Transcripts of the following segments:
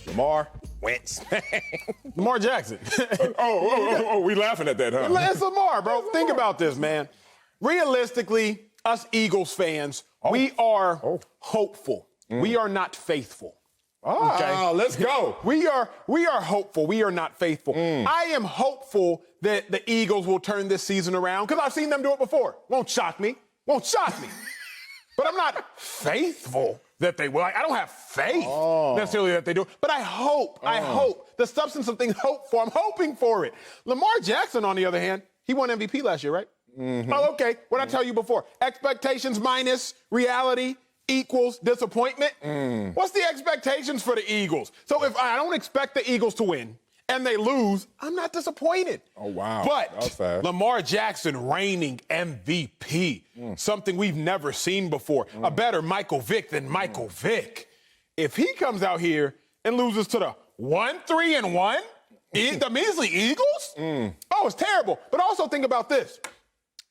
Lamar Wentz. Lamar Jackson. We laughing at that, huh? It's Lamar, bro. Think about this, man. Realistically, us Eagles fans, we are hopeful. We are not faithful. Okay, let's go. We are hopeful. We are not faithful. I am hopeful that the Eagles will turn this season around because I've seen them do it before. Won't shock me. But I'm not faithful that they will. I don't have faith necessarily that they do. But I hope. The substance of things hope for. I'm hoping for it. Lamar Jackson, on the other hand, he won MVP last year, right? Oh, okay. What did I tell you before? Expectations minus reality equals disappointment. What's the expectations for the Eagles? So if I don't expect the Eagles to win and they lose, I'm not disappointed. Oh, wow. But that was fast. Lamar Jackson reigning MVP, something we've never seen before. A better Michael Vick than Michael Vick. If he comes out here and loses to the 1-3-1, the measly Eagles, it's terrible. But also think about this.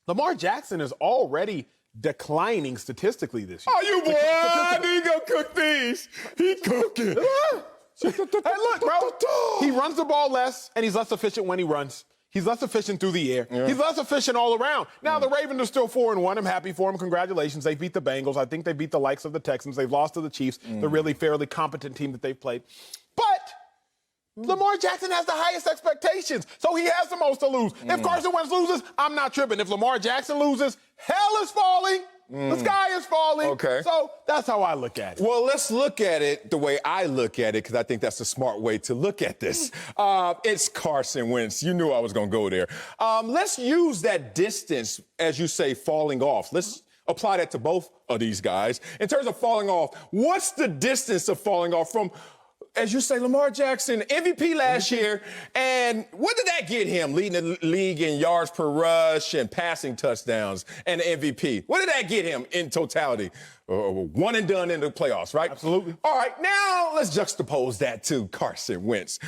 Lamar Jackson is already declining statistically this year. Oh, you boy, I knew you gonna cook these. He cooking. Hey, look, bro. He runs the ball less, and he's less efficient when he runs. He's less efficient through the air. He's less efficient all around. Now, the Ravens are still 4-1. I'm happy for them. Congratulations. They beat the Bengals. I think they beat the likes of the Texans. They've lost to the Chiefs, the really fairly competent team that they've played. But Lamar Jackson has the highest expectations, so he has the most to lose. If Carson Wentz loses, I'm not tripping. If Lamar Jackson loses, hell is falling. The sky is falling. Okay. So that's how I look at it. Well, let's look at it the way I look at it, because I think that's a smart way to look at this. It's Carson Wentz. You knew I was going to go there. Let's use that distance, as you say, falling off. Let's apply that to both of these guys. In terms of falling off, what's the distance of falling off from, as you say, Lamar Jackson, MVP last year, and what did that get him? Leading the league in yards per rush and passing touchdowns and MVP. What did that get him in totality? One and done in the playoffs, right? Absolutely. All right, now let's juxtapose that to Carson Wentz.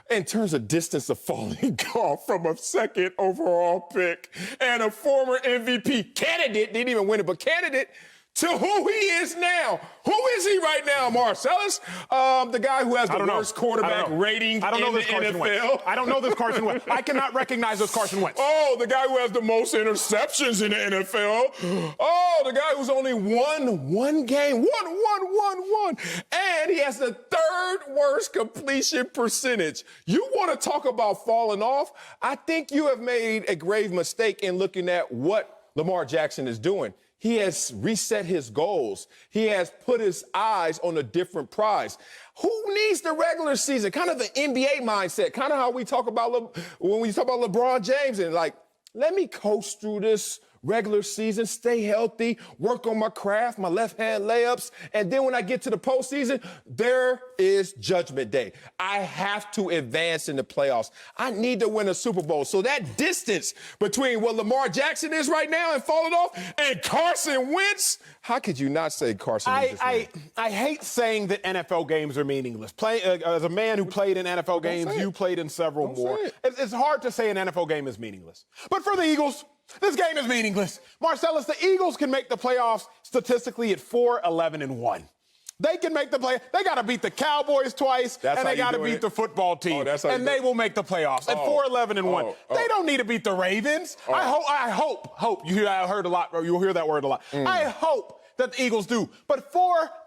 In terms of distance of falling off from a second overall pick and a former MVP candidate, didn't even win it, but candidate, to who he is now. Who is he right now, Marcellus? The guy who has the worst quarterback rating in the NFL. I don't know this Carson Wentz. I cannot recognize this Carson Wentz. Oh, the guy who has the most interceptions in the NFL. Oh, the guy who's only won one game. One. And he has the third worst completion percentage. You want to talk about falling off? I think you have made a grave mistake in looking at what Lamar Jackson is doing. He has reset his goals. He has put his eyes on a different prize. Who needs the regular season? Kind of the NBA mindset, kind of how we talk about when we talk about LeBron James and like, let me coast through this regular season, stay healthy, work on my craft, my left-hand layups, and then when I get to the postseason, there is Judgment Day. I have to advance in the playoffs. I need to win a Super Bowl. So that distance between what Lamar Jackson is right now and falling off and Carson Wentz, how could you not say Carson Wentz? I hate saying that NFL games are meaningless. As a man who played in NFL games, you played in several more. It's hard to say an NFL game is meaningless. But for the Eagles, this game is meaningless. Marcellus, the Eagles can make the playoffs statistically at 4-11-1. They can make the play. They got to beat the Cowboys twice, and they got to beat the football team, and they will make the playoffs at 4-11-1. They don't need to beat the Ravens. I hope. I heard a lot. You'll hear that word a lot. I hope that the Eagles do. But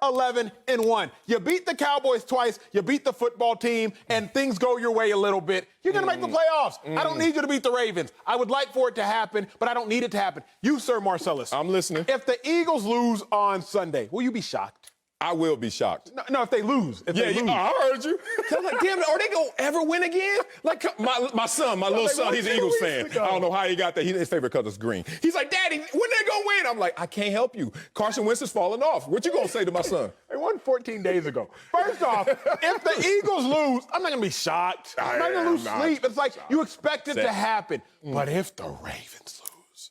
4-11-1. You beat the Cowboys twice, you beat the football team, and things go your way a little bit. You're going to make the playoffs. I don't need you to beat the Ravens. I would like for it to happen, but I don't need it to happen. You, sir, Marcellus. I'm listening. If the Eagles lose on Sunday, will you be shocked? I will be shocked. No, if they lose. I heard you. I'm like, damn it, are they going to ever win again? Like, my little son, he's an Eagles fan. I don't know how he got that. His favorite color is green. He's like, Daddy, when they going to win? I'm like, I can't help you. Carson Wentz is falling off. What you going to say to my son? They won 14 days ago. First off, if the Eagles lose, I'm not going to be shocked. I'm not going to lose sleep. It's like you expect it to happen. But if the Ravens lose,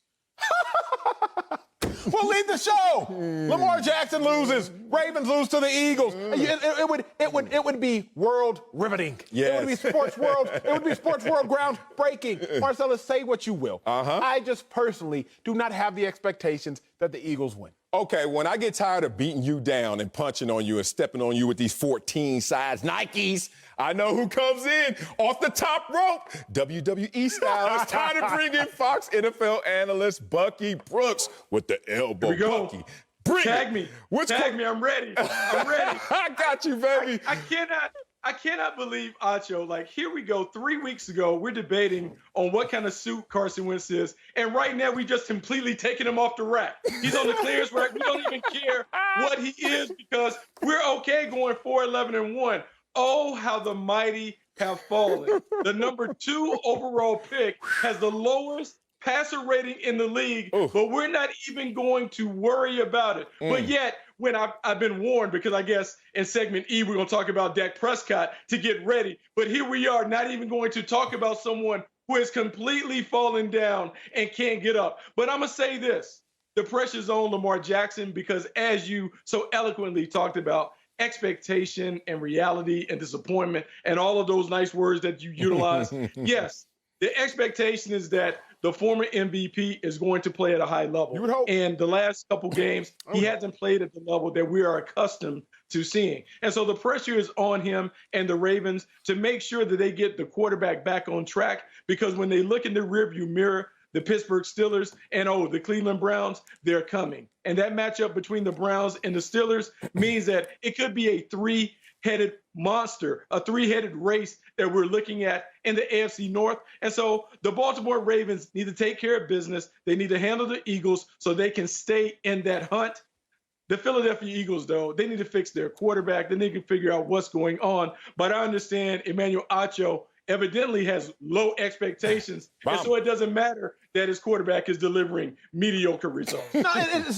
we'll lead the show. Lamar Jackson loses. Ravens lose to the Eagles. It would be world riveting. Yes. It would be sports world. It would be sports world groundbreaking. Marcellus, say what you will. I just personally do not have the expectations that the Eagles win. Okay, when I get tired of beating you down and punching on you and stepping on you with these 14-size Nikes, I know who comes in off the top rope, WWE style. It's time to bring in Fox NFL analyst Bucky Brooks with the elbow. Here we go. Bucky, bring Tag it. me. Tag me. I'm ready. I'm ready. I got you, baby. I cannot believe Acho. Like, here we go. 3 weeks ago, we're debating on what kind of suit Carson Wentz is. And right now, we just completely taking him off the rack. He's on the clearance rack. We don't even care what he is because we're okay going 4-11-1. Oh, how the mighty have fallen. The number 2 overall pick has the lowest passer rating in the league, but we're not even going to worry about it. But yet, when I've been warned, because I guess in segment E, we're going to talk about Dak Prescott to get ready. But here we are, not even going to talk about someone who has completely fallen down and can't get up. But I'm going to say this. The pressure's on Lamar Jackson because, as you so eloquently talked about, expectation and reality and disappointment and all of those nice words that you utilize. Yes, the expectation is that the former MVP is going to play at a high level. You would hope. And the last couple games, he hasn't played at the level that we are accustomed to seeing. And so the pressure is on him and the Ravens to make sure that they get the quarterback back on track, because when they look in the rearview mirror, the Pittsburgh Steelers and, the Cleveland Browns, they're coming. And that matchup between the Browns and the Steelers means that it could be a three-headed monster, a three-headed race that we're looking at in the AFC North. And so the Baltimore Ravens need to take care of business. They need to handle the Eagles so they can stay in that hunt. The Philadelphia Eagles, though, they need to fix their quarterback. Then they can figure out what's going on. But I understand Emmanuel Acho evidently has low expectations. And so it doesn't matter that his quarterback is delivering mediocre results. No,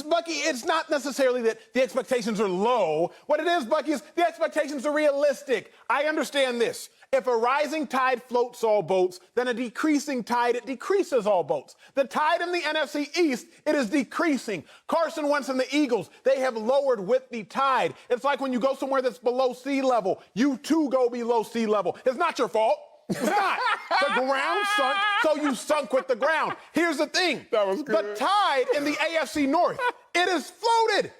Bucky, it's not necessarily that the expectations are low. What it is, Bucky, is the expectations are realistic. I understand this. If a rising tide floats all boats, then a decreasing tide, it decreases all boats. The tide in the NFC East, it is decreasing. Carson Wentz and the Eagles, they have lowered with the tide. It's like when you go somewhere that's below sea level, you too go below sea level. It's not your fault. It's not. The ground sunk, so you sunk with the ground. Here's the thing. That was good. The tide in the AFC North, it is floated.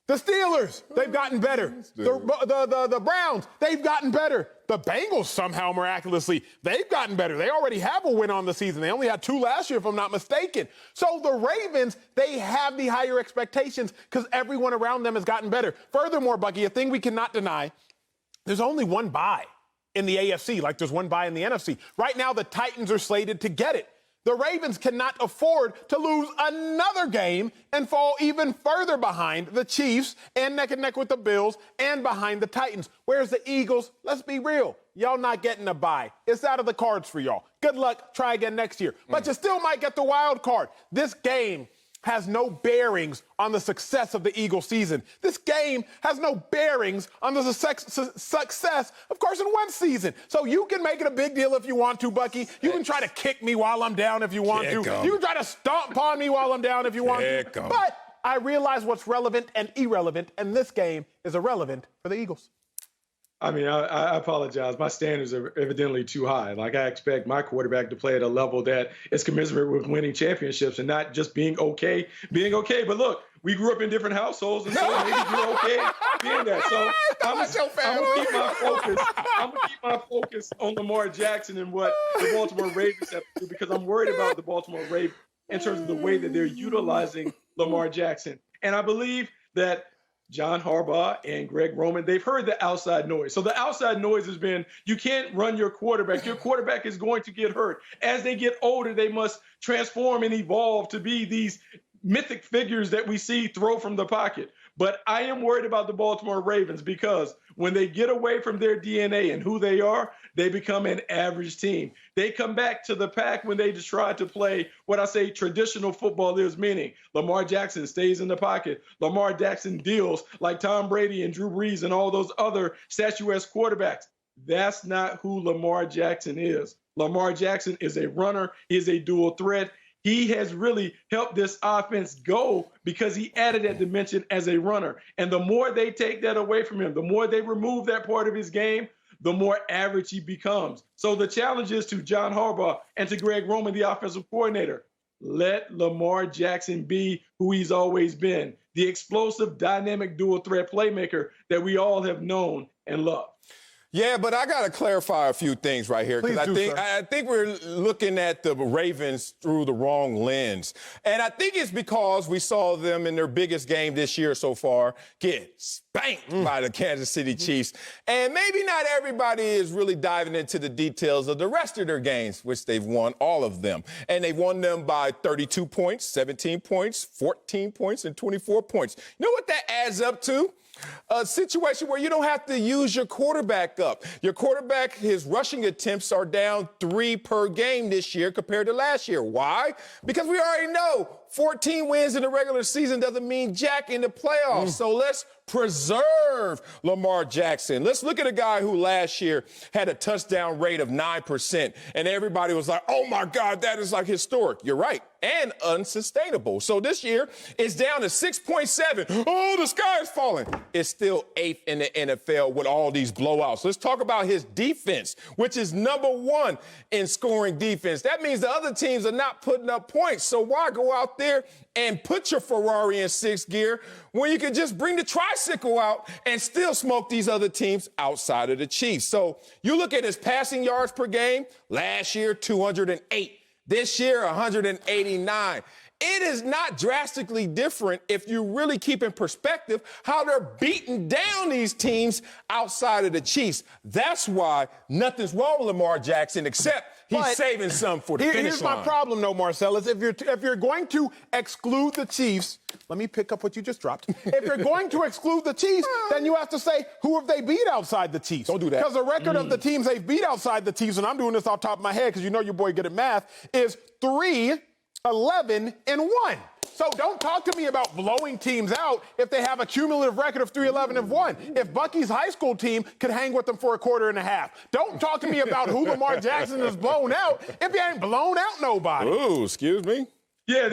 The Steelers, they've gotten better. The Browns, they've gotten better. The Bengals, somehow miraculously, they've gotten better. They already have a win on the season. They only had 2 last year, if I'm not mistaken. So the Ravens, they have the higher expectations because everyone around them has gotten better. Furthermore, Bucky, a thing we cannot deny, there's only one bye in the AFC, like there's one bye in the NFC. Right now, the Titans are slated to get it. The Ravens cannot afford to lose another game and fall even further behind the Chiefs and neck with the Bills and behind the Titans. Whereas the Eagles, let's be real, y'all not getting a bye. It's out of the cards for y'all. Good luck, try again next year. But you still might get the wild card. This game has no bearings on the success of the Eagles season. This game has no bearings on the success of Carson Wentz season. So you can make it a big deal if you want to, Bucky. You can try to kick me while I'm down if you want to. You can try to stomp on me while I'm down if you want to. But I realize what's relevant and irrelevant, and this game is irrelevant for the Eagles. I mean, I apologize. My standards are evidently too high. Like, I expect my quarterback to play at a level that is commensurate with winning championships and not just being okay. But look, we grew up in different households, and so maybe you're okay being that. So I'm gonna keep my focus on Lamar Jackson and what the Baltimore Ravens have to do, because I'm worried about the Baltimore Ravens in terms of the way that they're utilizing Lamar Jackson. And I believe that John Harbaugh and Greg Roman, they've heard the outside noise. So the outside noise has been, you can't run your quarterback. Your quarterback is going to get hurt. As they get older, they must transform and evolve to be these mythic figures that we see throw from the pocket. But I am worried about the Baltimore Ravens, because when they get away from their DNA and who they are, they become an average team. They come back to the pack when they just try to play what I say traditional football is, meaning Lamar Jackson stays in the pocket. Lamar Jackson deals like Tom Brady and Drew Brees and all those other statuesque quarterbacks. That's not who Lamar Jackson is. Lamar Jackson is a runner. He is a dual threat. He has really helped this offense go because he added that dimension as a runner. And the more they take that away from him, the more they remove that part of his game, the more average he becomes. So the challenge is to John Harbaugh and to Greg Roman, the offensive coordinator. Let Lamar Jackson be who he's always been. the explosive, dynamic, dual-threat playmaker that we all have known and loved. Yeah, but I got to clarify a few things right here because I think we're looking at the Ravens through the wrong lens. And I think it's because we saw them in their biggest game this year so far get spanked by the Kansas City Chiefs. And maybe not everybody is really diving into the details of the rest of their games, which they've won all of them. And they've won them by 32 points, 17 points, 14 points, and 24 points. You know what that adds up to? A situation where you don't have to use your quarterback up. Your quarterback, his rushing attempts are down 3 per game this year compared to last year. Why? Because we already know 14 wins in the regular season doesn't mean jack in the playoffs. So let's preserve Lamar Jackson. Let's look at a guy who last year had a touchdown rate of 9%, and everybody was like, oh, my God, that is like historic. You're right, and unsustainable. So this year, it's down to 6.7. Oh, the sky is falling. It's still 8th in the NFL with all these blowouts. Let's talk about his defense, which is number 1 in scoring defense. That means the other teams are not putting up points. So why go out there and put your Ferrari in 6th gear when you can just bring the tricycle out and still smoke these other teams outside of the Chiefs? So you look at his passing yards per game, last year 208, this year 189. It is not drastically different if you really keep in perspective how they're beating down these teams outside of the Chiefs. That's why nothing's wrong with Lamar Jackson except he's saving some for the finish line. Here's my problem, though, Marcellus. If you're going to exclude the Chiefs, let me pick up what you just dropped. If you're going to exclude the Chiefs, then you have to say, who have they beat outside the Chiefs? Don't do that. Because the record of the teams they've beat outside the Chiefs, and I'm doing this off the top of my head because you know your boy good at math, is 3-11-1. So don't talk to me about blowing teams out if they have a cumulative record of 3-11-1. If Bucky's high school team could hang with them for a quarter and a half. Don't talk to me about who Lamar Jackson has blown out if he ain't blown out nobody. Ooh, excuse me? Yeah,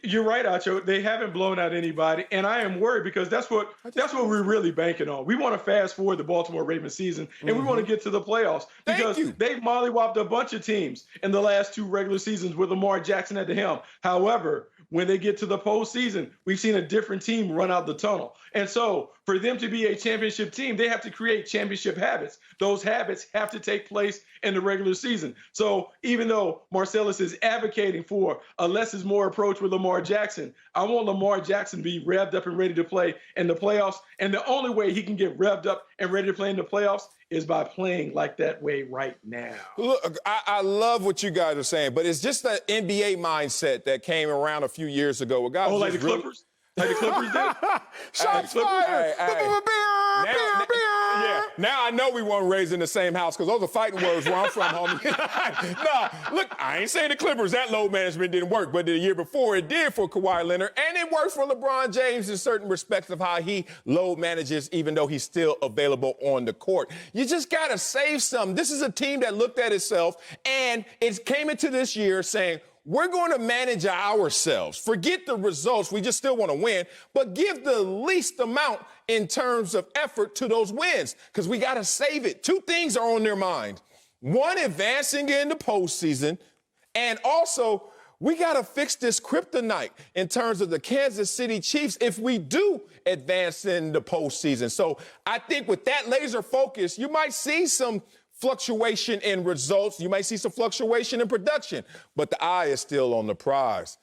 you're right, Acho. They haven't blown out anybody, and I am worried because that's what we're really banking on. We want to fast forward the Baltimore Ravens season, and we want to get to the playoffs because they've mollywopped a bunch of teams in the last 2 regular seasons with Lamar Jackson at the helm. However, when they get to the postseason, we've seen a different team run out the tunnel. And so for them to be a championship team, they have to create championship habits. Those habits have to take place in the regular season. So even though Marcellus is advocating for a less is more approach with Lamar Jackson, I want Lamar Jackson to be revved up and ready to play in the playoffs. And the only way he can get revved up and ready to play in the playoffs is by playing like that way right now. Look, I love what you guys are saying, but it's just that NBA mindset that came around a few years ago. Guys like the Clippers? Like the Clippers did? Shots fired! Now I know we weren't raised in the same house because those are fighting words where I'm from, homie. No, look, I ain't saying the Clippers, that load management didn't work, but the year before it did for Kawhi Leonard, and it works for LeBron James in certain respects of how he load manages, even though he's still available on the court. You just got to save some. This is a team that looked at itself, and it came into this year saying, we're going to manage ourselves. Forget the results. We just still want to win, but give the least amount in terms of effort to those wins because we got to save it. 2 things are on their mind. 1, advancing in the postseason, and also we got to fix this kryptonite in terms of the Kansas City Chiefs if we do advance in the postseason. So I think with that laser focus, you might see some fluctuation in results. You might see some fluctuation in production, but the eye is still on the prize.